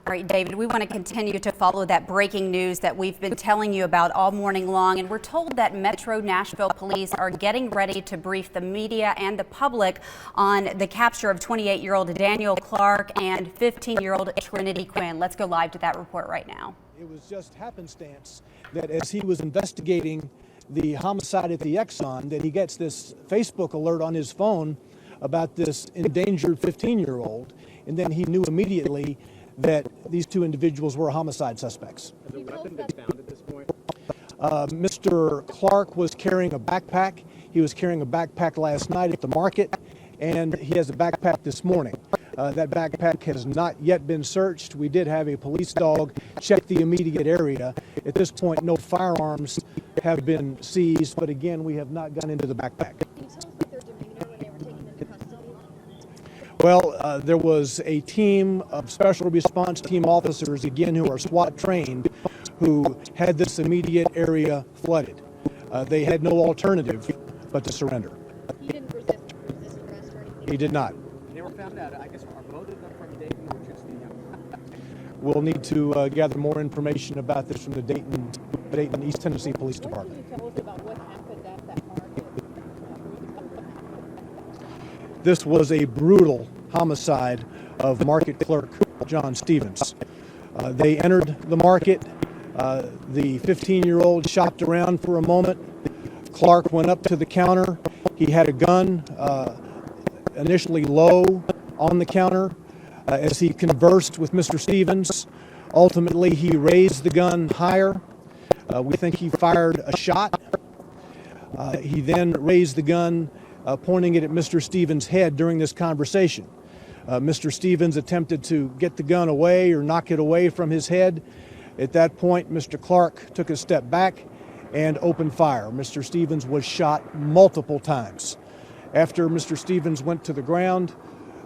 All right, David, we want to continue to follow that breaking news that we've been telling you about all morning long. And we're told that Metro Nashville police are getting ready to brief the media and the public on the capture of 28-year-old Daniel Clark and 15-year-old Trinity Quinn. Let's go live to that report right now. It was just happenstance that as he was investigating the homicide at the Exxon, that he gets this Facebook alert on his phone about this endangered 15-year-old. And then he knew immediately that these two individuals were homicide suspects. Has a weapon been found at this point? Mr. Clark was carrying a backpack. He was carrying a backpack last night at the market, and he has a backpack this morning. That backpack has not yet been searched. We did have a police dog check the immediate area. At this point, no firearms have been seized, but again, we have not gone into the backpack. Can you tell us what their demeanor when they were taken into custody? Well, there was a team of special response team officers, again, who are SWAT trained, who had this immediate area flooded. They had no alternative but to surrender. He didn't resist arrest or anything? He did not. They were found out, I guess, are both of them from Dayton or just the We'll need to gather more information about this from the Dayton East Tennessee Police Department. What can you tell us about what happened at that market? This was a brutal homicide of market clerk John Stevens. They entered the market. The 15-year-old shopped around for a moment. Clark went up to the counter. He had a gun initially low on the counter. As he conversed with Mr. Stevens, ultimately he raised the gun higher. We think he fired a shot. He then raised the gun, pointing it at Mr. Stevens' head during this conversation. Mr. Stevens attempted to get the gun away or knock it away from his head. At that point, Mr. Clark took a step back and opened fire. Mr. Stevens was shot multiple times. After Mr. Stevens went to the ground,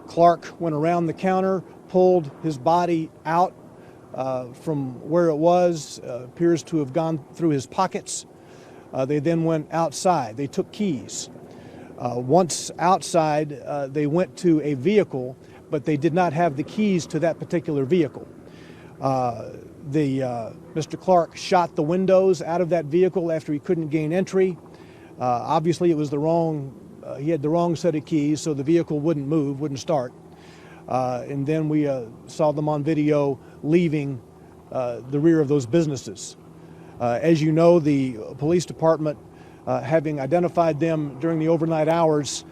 Clark went around the counter, pulled his body out from where it was, appears to have gone through his pockets. They then went outside. They took keys. Once outside, they went to a vehicle, but they did not have the keys to that particular vehicle. Mr. Clark shot the windows out of that vehicle after he couldn't gain entry. Obviously, it was he had the wrong set of keys, so the vehicle wouldn't move, wouldn't start. And then we saw them on video leaving the rear of those businesses. As you know, the police department, having identified them during the overnight hours,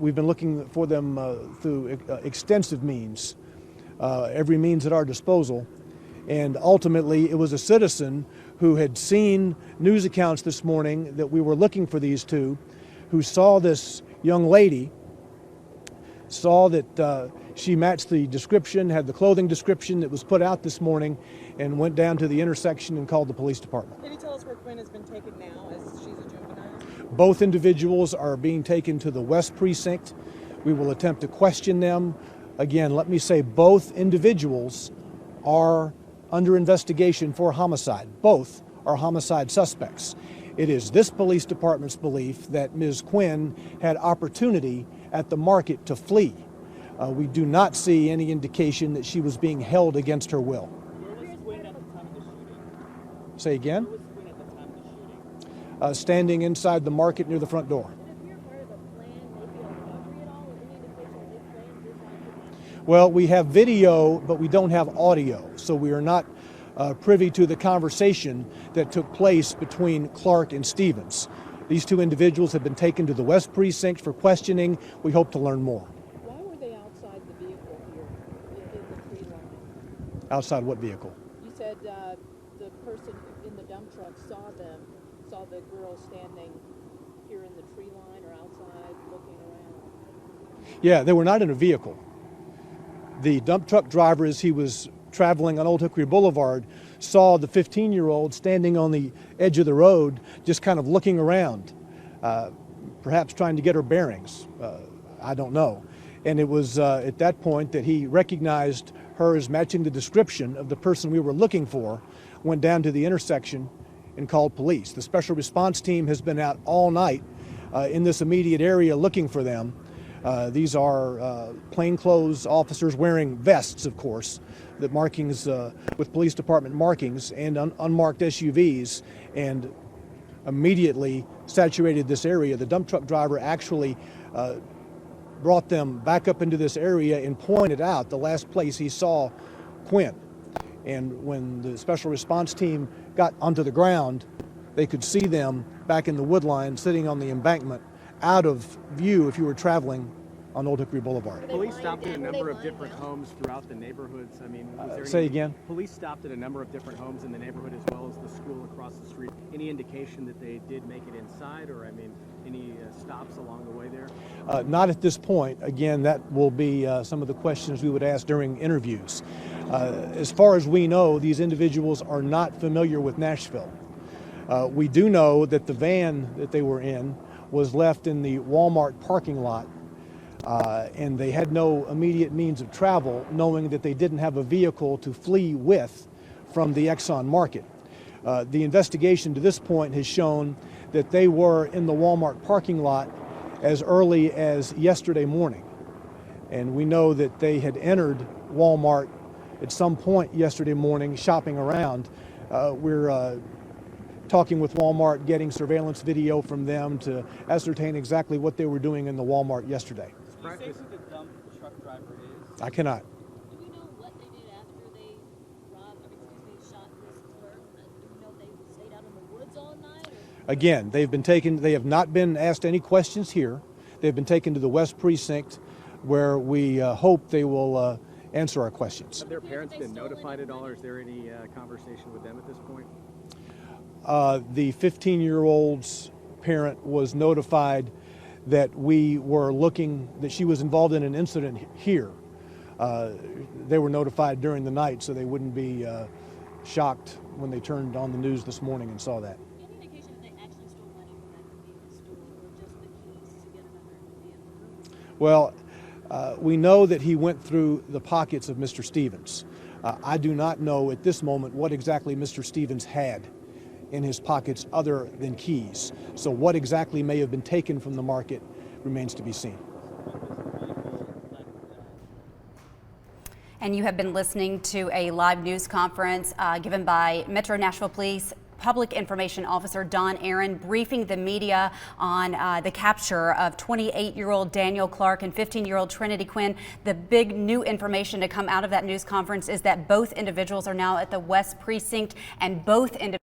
we've been looking for them through extensive means, every means at our disposal. And ultimately, it was a citizen who had seen news accounts this morning that we were looking for these two, who saw this young lady, saw that she matched the description, had the clothing description that was put out this morning, and went down to the intersection and called the police department. Can you tell us where Quinn has been taken now, as she's a juvenile? Both individuals are being taken to the West Precinct. We will attempt to question them. Again, let me say both individuals are under investigation for homicide. Both are homicide suspects. It is this police department's belief that Ms. Quinn had opportunity at the market to flee. We do not see any indication that she was being held against her will. Where was Quinn at the time of the shooting? Say again? Where was Quinn at the time of the shooting? Standing inside the market near the front door. Would it appear part of a plan, maybe a recovery at all, or any indication they planned this on? Well, we have video, but we don't have audio, so we are not privy to the conversation that took place between Clark and Stevens. These two individuals have been taken to the West Precinct for questioning. We hope to learn more. Why were they outside the vehicle here in the tree line? Outside what vehicle? You said the person in the dump truck saw the girl standing here in the tree line or outside looking around. Yeah, they were not in a vehicle. The dump truck driver, as he was traveling on Old Hickory Boulevard, saw the 15-year-old standing on the edge of the road, just kind of looking around, perhaps trying to get her bearings. I don't know. And it was at that point that he recognized her as matching the description of the person we were looking for, went down to the intersection and called police. The special response team has been out all night in this immediate area looking for them. These are plainclothes officers wearing vests, of course, that markings with police department markings, and unmarked SUVs, and immediately saturated this area. The dump truck driver actually brought them back up into this area and pointed out the last place he saw Quinn. And when the special response team got onto the ground, they could see them back in the woodline sitting on the embankment, out of view if you were traveling on Old Hickory Boulevard. Police stopped at a number of different homes throughout the neighborhoods. I mean, was there Say any, again? Police stopped at a number of different homes in the neighborhood as well as the school across the street. Any indication that they did make it inside, or I mean, any stops along the way there? Not at this point. Again, that will be some of the questions we would ask during interviews. As far as we know, these individuals are not familiar with Nashville. We do know that the van that they were in was left in the Walmart parking lot, and they had no immediate means of travel, knowing that they didn't have a vehicle to flee with from the Exxon market. The investigation to this point has shown that they were in the Walmart parking lot as early as yesterday morning. And we know that they had entered Walmart at some point yesterday morning shopping around. We're talking with Walmart, getting surveillance video from them to ascertain exactly what they were doing in the Walmart yesterday. Do you say who the dump truck driver is? I cannot. Do we know what they did after they shot this clerk? Do we know if they stayed out in the woods all night? Again, they have not been asked any questions here. They've been taken to the West Precinct, where we hope they will answer our questions. Have their parents been notified at all, or is there any conversation with them at this point? The 15-year-old's parent was notified that we were looking, that she was involved in an incident here. They were notified during the night so they wouldn't be shocked when they turned on the news this morning and saw that. Any indication that they actually stole money from that convenience store, or just the keys to get another vehicle? Well, we know that he went through the pockets of Mr. Stevens. I do not know at this moment what exactly Mr. Stevens had in his pockets other than keys. So what exactly may have been taken from the market remains to be seen. And you have been listening to a live news conference given by Metro Nashville Police Public Information Officer Don Aaron, briefing the media on the capture of 28-year-old Daniel Clark and 15-year-old Trinity Quinn. The big new information to come out of that news conference is that both individuals are now at the West Precinct, and both individuals